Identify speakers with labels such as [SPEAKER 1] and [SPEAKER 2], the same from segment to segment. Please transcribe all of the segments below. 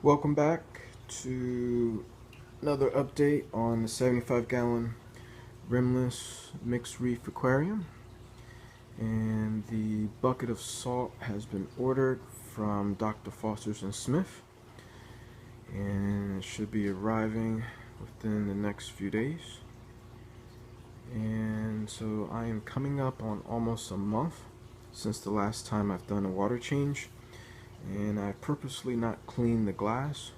[SPEAKER 1] Welcome back to another update on the 75-gallon rimless mixed reef aquarium. And the bucket of salt has been ordered from Dr. Foster's and Smith, and it should be arriving within the next few days. And so I am coming up on almost a month since the last time I've done a water change, and I purposely not cleaned the glass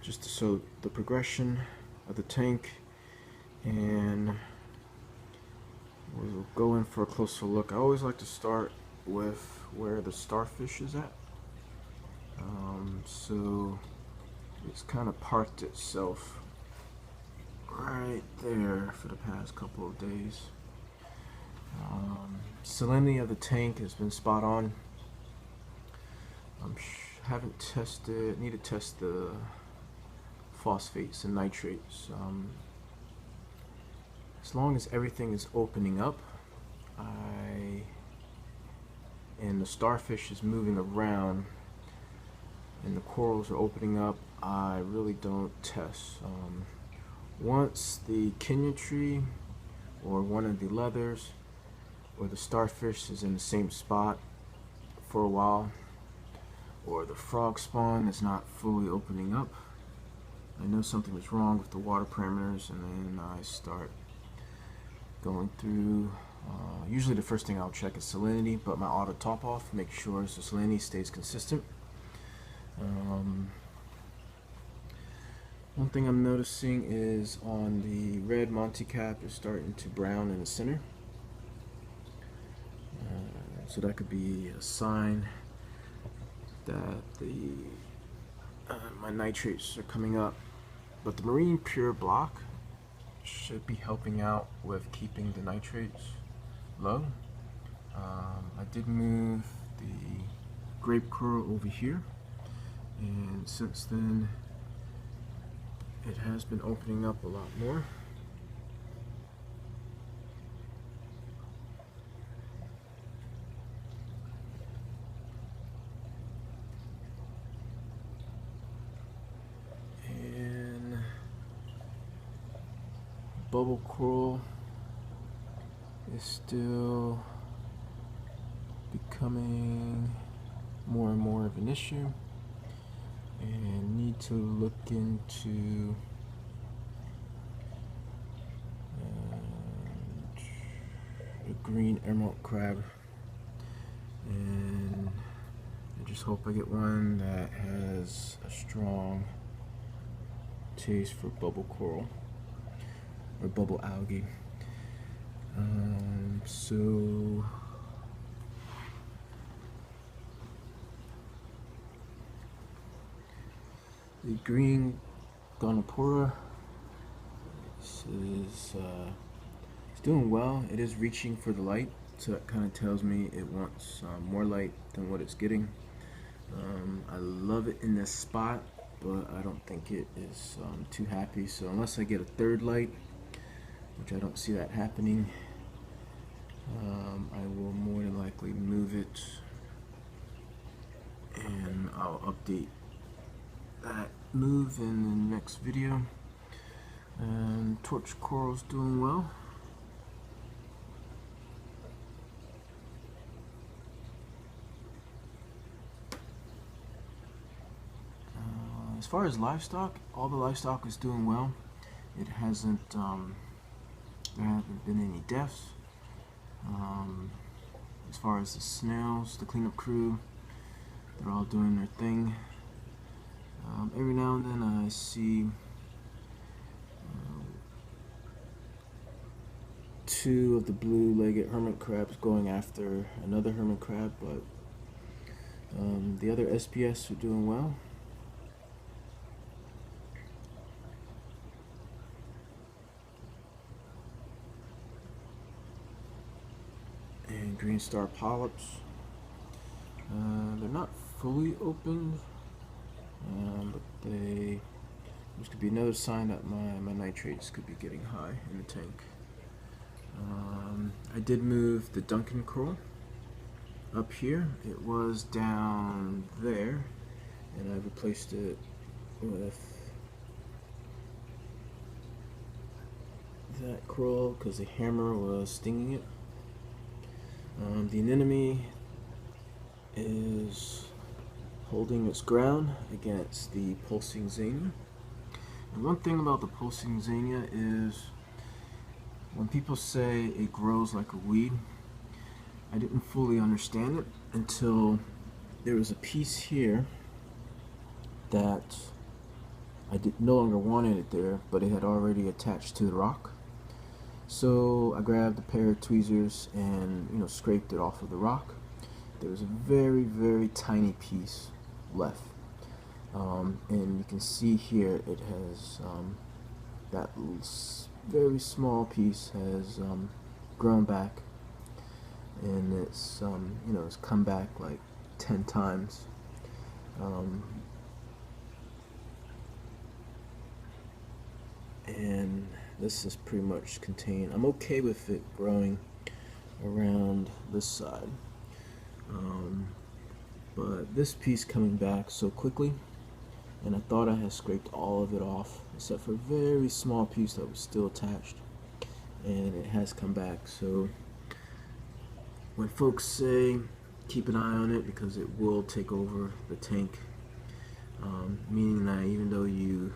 [SPEAKER 1] just to show the progression of the tank, and we'll go in for a closer look. I always like to start with where the starfish is at. So it's kind of parked itself right there for the past couple of days. Salinity of the tank has been spot on. Haven't tested, need to test the phosphates and nitrates. As long as everything is opening up, and the starfish is moving around and the corals are opening up, I really don't test. Once the Kenya tree or one of the leathers or the starfish is in the same spot for a while, or the frog spawn is not fully opening up, I know something was wrong with the water parameters, and then I start going through. Usually the first thing I'll check is salinity, but my auto top off makes sure the salinity stays consistent. One thing I'm noticing is on the red monti-cap is starting to brown in the center. So that could be a sign that my nitrates are coming up. But the marine pure block should be helping out with keeping the nitrates low. I did move the grape coral over here, and since then it has been opening up a lot more. And bubble coral is still becoming more and more of an issue, and need to look into the green emerald crab, and I just hope I get one that has a strong taste for bubble coral or bubble algae. So the green gonopora is doing well. It is reaching for the light, so that kind of tells me it wants more light than what it's getting. I love it in this spot, but I don't think it is too happy. So unless I get a third light, which I don't see that happening, I will more than likely move it, and I'll update that move in the next video. And torch coral's doing well. As far as livestock, all the livestock is doing well. It hasn't, there haven't been any deaths. As far as the snails, the cleanup crew, they're all doing their thing. Every now and then I see two of the blue-legged hermit crabs going after another hermit crab, but the other SPS are doing well. And green star polyps, they're not fully open, but this could be another sign that my nitrates could be getting high in the tank. I did move the Duncan coral up here. It was down there, and I replaced it with that coral because the hammer was stinging it. The anemone is holding its ground against the pulsing zania. And one thing about the pulsing zania is when people say it grows like a weed, I didn't fully understand it until there was a piece here that I no longer wanted it there, but it had already attached to the rock. So I grabbed a pair of tweezers and scraped it off of the rock. There was a very, very tiny piece left, and you can see here it has that very small piece has grown back, and it's it's come back like 10 times. And this is pretty much contained. I'm okay with it growing around this side, but this piece coming back so quickly, and I thought I had scraped all of it off except for a very small piece that was still attached, and it has come back. So when folks say keep an eye on it because it will take over the tank, meaning that even though you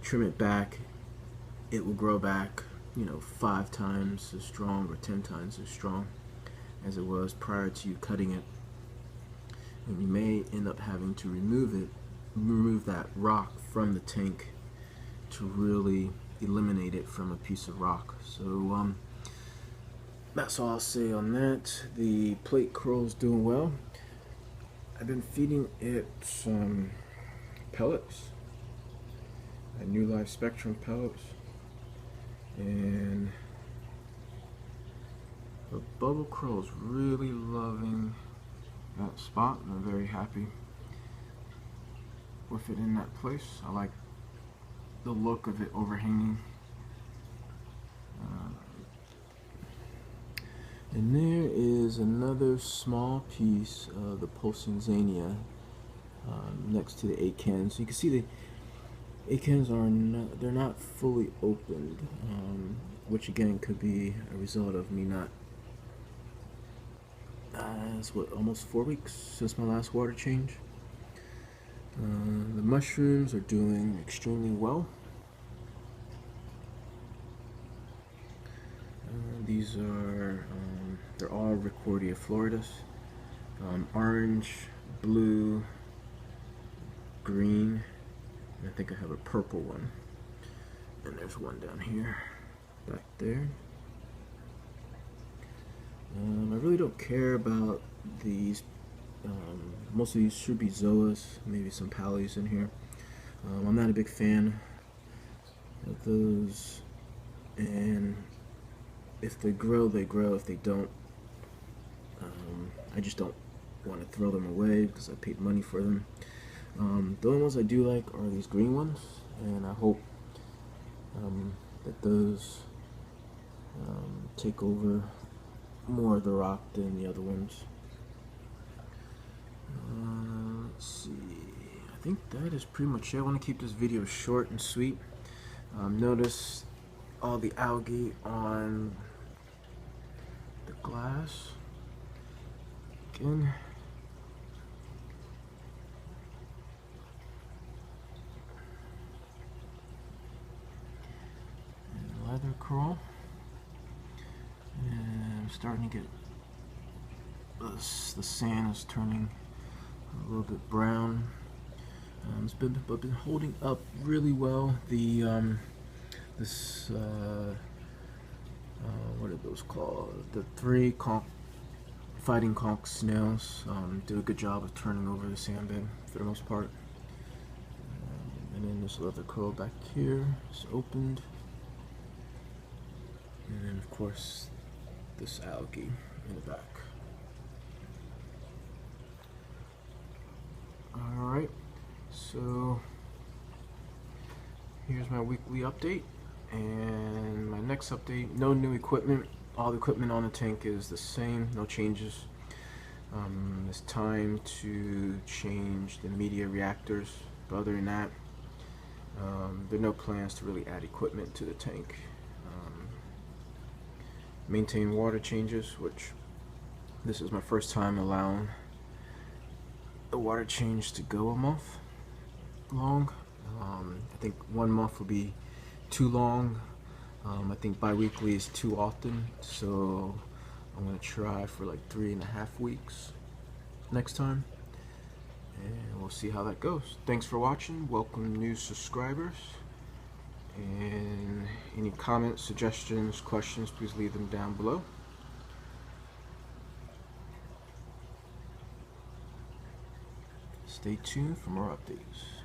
[SPEAKER 1] trim it back, it will grow back 5 times as strong or 10 times as strong as it was prior to you cutting it, and you may end up having to remove that rock from the tank to really eliminate it from a piece of rock. So that's all I'll say on that. The plate coral is doing well. I've been feeding it some pellets, New Life Spectrum pellets, and the bubble coral is really loving that spot, and I'm very happy with it in that place. I like the look of it overhanging. And there is another small piece of the pulsing zania next to the acans. So you can see the acans they're not fully opened, which again could be a result of me not. It's almost 4 weeks since my last water change. The mushrooms are doing extremely well. These are they're all Recordia floridus, orange, blue, green, and I think I have a purple one, and there's one down here back there. I really don't care about these. Most of these should be zoas, maybe some pallies in here. I'm not a big fan of those, and if they grow, they grow. If they don't, I just don't want to throw them away because I paid money for them. The only ones I do like are these green ones, and I hope that those take over more of the rock than the other ones. Let's see, I think that is pretty much it. I want to keep this video short and sweet. Notice all the algae on the glass again. And leather coral, and I'm starting to get the sand is turning a little bit brown. It's been holding up really well. The what are those called? The 3 fighting conch snails do a good job of turning over the sandbed for the most part. And then this leather coral back here is opened, and then of course this algae in the back. Alright, so here's my weekly update, and my next update, no new equipment. All the equipment on the tank is the same, no changes. It's time to change the media reactors, but other than that, There are no plans to really add equipment to the tank. Maintain water changes, which this is my first time allowing the water change to go a month long. I think 1 month would be too long. I think bi-weekly is too often, so I'm going to try for like 3.5 weeks next time, and we'll see how that goes. Thanks for watching. Welcome new subscribers, and any comments, suggestions, questions, please leave them down below. Stay tuned for more updates.